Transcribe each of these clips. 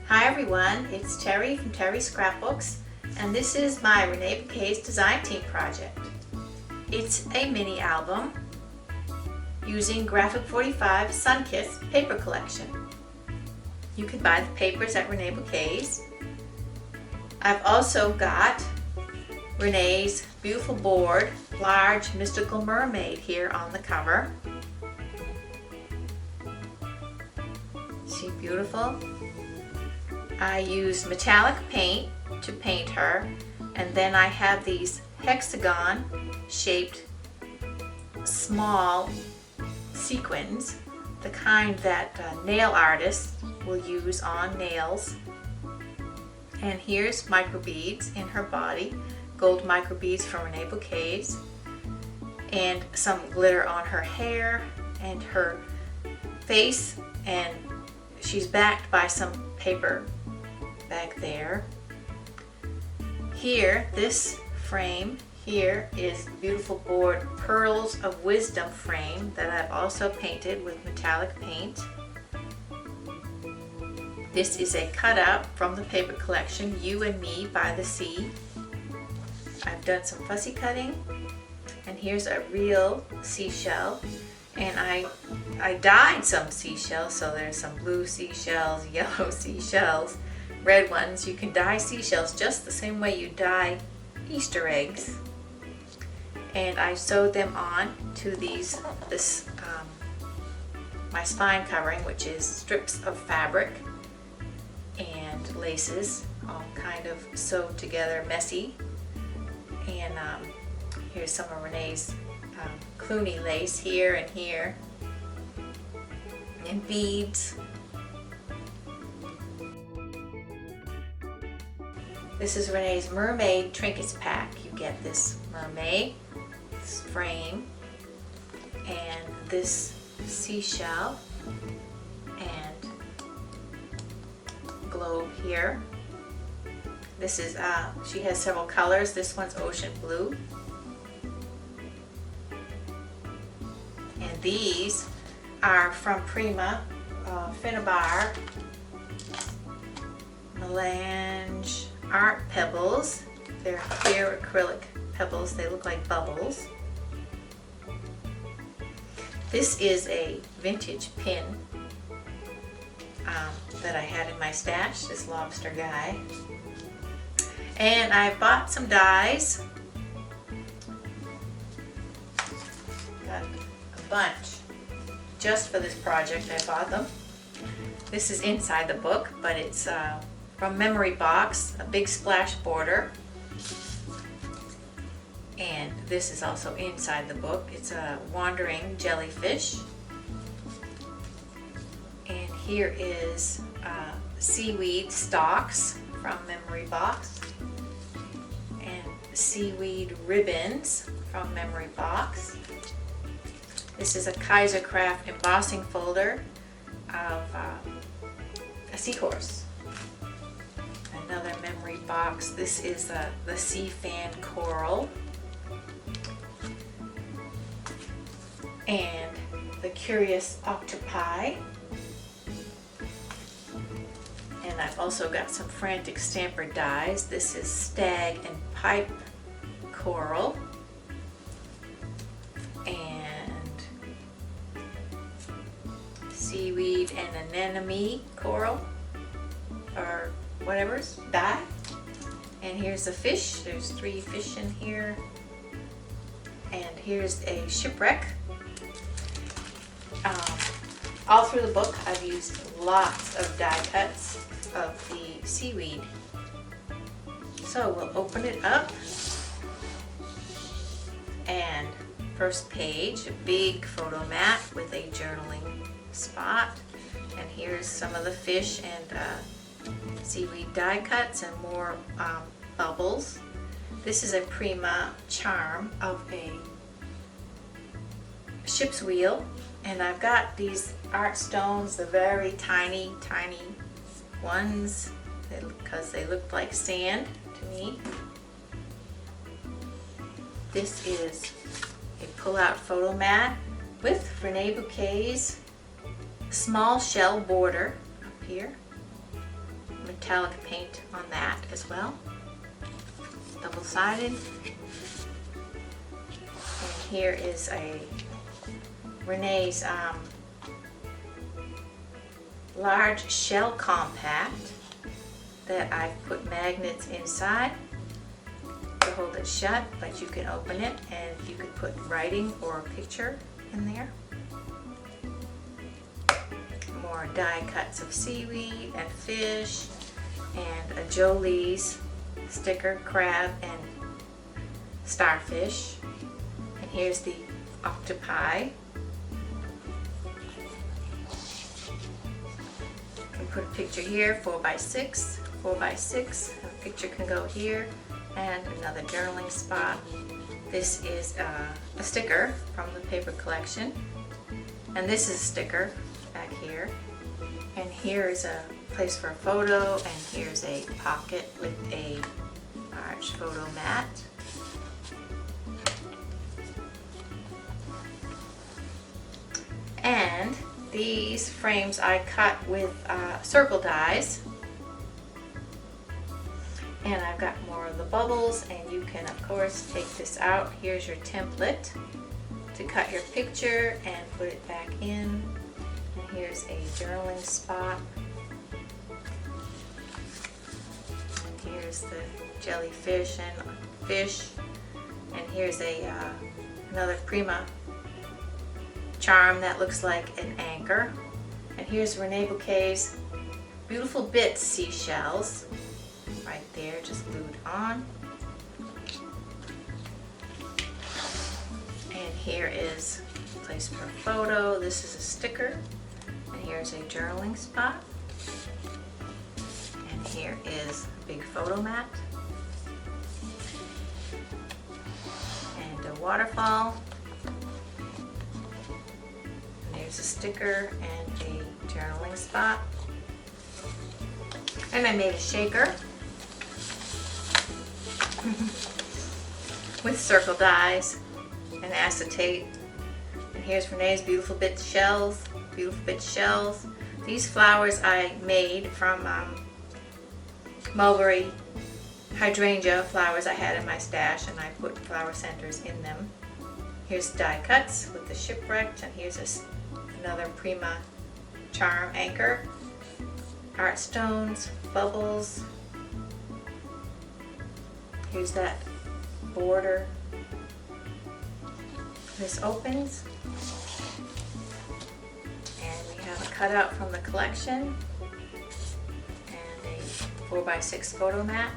Hi everyone, it's Terry from Terry's Scrapbooks, and this is my Reneabouquets design team project. It's a mini album using Graphic 45 Sunkissed paper collection. You can buy the papers at Reneabouquets. I've also got Renee's beautiful board, large mystical mermaid here on the cover. Is she beautiful? I used metallic paint to paint her, and then I have these hexagon shaped small sequins, the kind that nail artists will use on nails. And here's microbeads in her body, gold microbeads from Reneabouquets, and some glitter on her hair and her face, and she's backed by some paper back there. Here, this frame here is beautiful board Pearls of Wisdom frame that I've also painted with metallic paint. This is a cutout from the paper collection You and Me by the Sea. I've done some fussy cutting, and here's a real seashell, and I dyed some seashells, so there's some blue seashells, yellow seashells, red ones. You can dye seashells just the same way you dye Easter eggs. And I sewed them on to my spine covering, which is strips of fabric and laces, all kind of sewed together, messy. And here's some of Renee's Cluny lace here and here, and beads. This is Renee's Mermaid Trinkets pack. You get this mermaid, this frame, and this seashell, and globe here. This is, she has several colors. This one's ocean blue. And these are from Prima, Finnabar, Melange Art Pebbles. They're clear acrylic pebbles. They look like bubbles. This is a vintage pin that I had in my stash, this lobster guy. And I bought some dies. Got a bunch just for this project. I bought them. This is inside the book, but it's from Memory Box, a big splash border. And this is also inside the book. It's a wandering jellyfish. And here is seaweed stalks from Memory Box, and seaweed ribbons from Memory Box. This is a Kaisercraft embossing folder of a seahorse. Another Memory Box. This is the sea fan coral, and the curious octopi. And I've also got some frantic stamper dies. This is stag and pipe coral, and seaweed and anemone coral, or whatever's die. And here's the fish. There's 3 fish in here. And here's a shipwreck. All through the book I've used lots of die cuts of the seaweed. So we'll open it up, and first page, a big photo mat with a journaling spot, and here's some of the fish and seaweed die cuts and more bubbles. This is a Prima charm of a ship's wheel, and I've got these art stones, the very tiny ones, because they look like sand to me. This is a pull-out photo mat with Reneabouquets small shell border up here, metallic paint on that as well. Double-sided. And here is a Renee's large shell compact that I've put magnets inside to hold it shut, but you can open it and you could put writing or a picture in there. More die cuts of seaweed and fish and a Jolie's sticker, crab and starfish. And here's the octopi. You can put a picture here, 4x6, 4x6. A picture can go here, and another journaling spot. This is a sticker from the paper collection, and this is a sticker back here. And here is a place for a photo, and here's a pocket with a large photo mat. And these frames I cut with circle dies. And I've got more of the bubbles, and you can of course take this out. Here's your template to cut your picture and put it back in. And here's a journaling spot. And here's the jellyfish and fish. And here's a another Prima charm that looks like an anchor. And here's Reneabouquets Beautiful Bits Seashells. Right there, just glued on. And here is a place for a photo. This is a sticker. And here's a journaling spot. And here is a big photo mat. And a waterfall. And there's a sticker and a journaling spot. And I made a shaker with circle dies and acetate. And here's Renee's Beautiful Bits Shells. Beautiful Bits Shells. These flowers I made from mulberry hydrangea flowers I had in my stash, and I put flower centers in them. Here's die cuts with the shipwrecked, and here's another Prima charm anchor. Art stones, bubbles. Here's that border. This opens, and we have a cutout from the collection and a 4x6 photo mat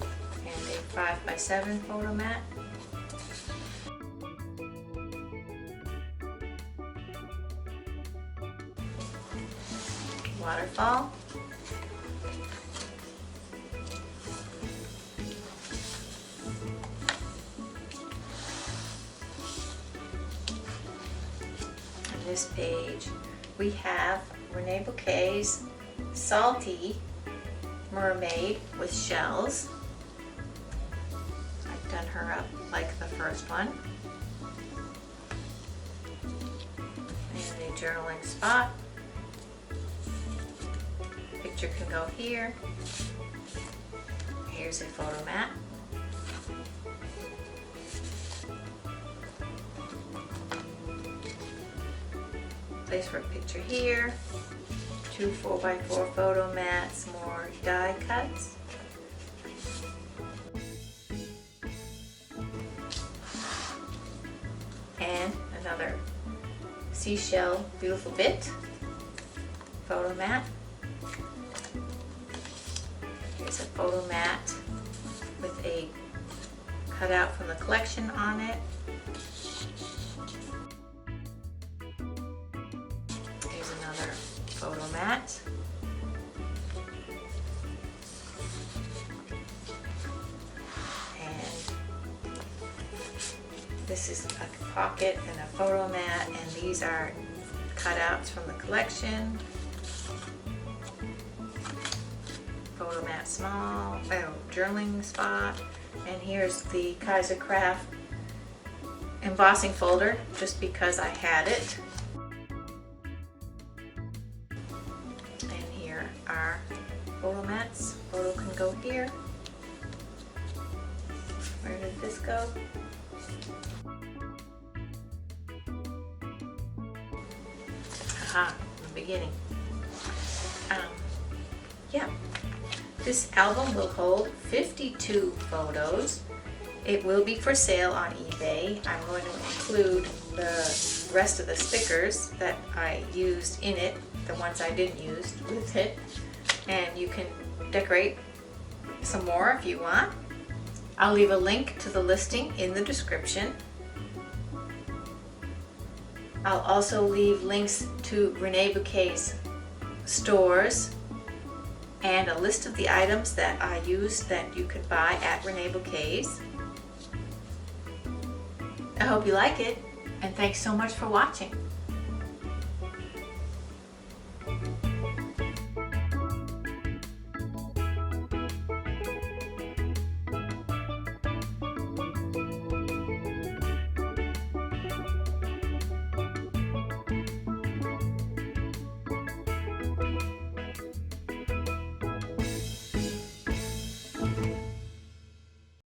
and a 5x7 photo mat. Waterfall. This page we have Reneabouquets Salty Mermaid with shells. I've done her up like the first one. And a journaling spot. Picture can go here. Here's a photo mat. Place for a picture here. 2 4x4 photo mats, more die cuts. And another seashell beautiful bit photo mat. Here's a photo mat with a cutout from the collection on it. Here's another photo mat. And this is a pocket and a photo mat, and these are cutouts from the collection. Photo mat small, journaling spot, and here's the Kaiser Craft embossing folder, just because I had it. And here our photo mats. Photo can go here. Where did this go? Aha, in the beginning. Yeah, this album will hold 52 photos. It will be for sale on eBay. I'm going to include the rest of the stickers that I used in it, the ones I didn't use with it, and you can decorate some more if you want. I'll leave a link to the listing in the description. I'll also leave links to Reneabouquets stores and a list of the items that I used that you could buy at Reneabouquets. I hope you like it, and thanks so much for watching.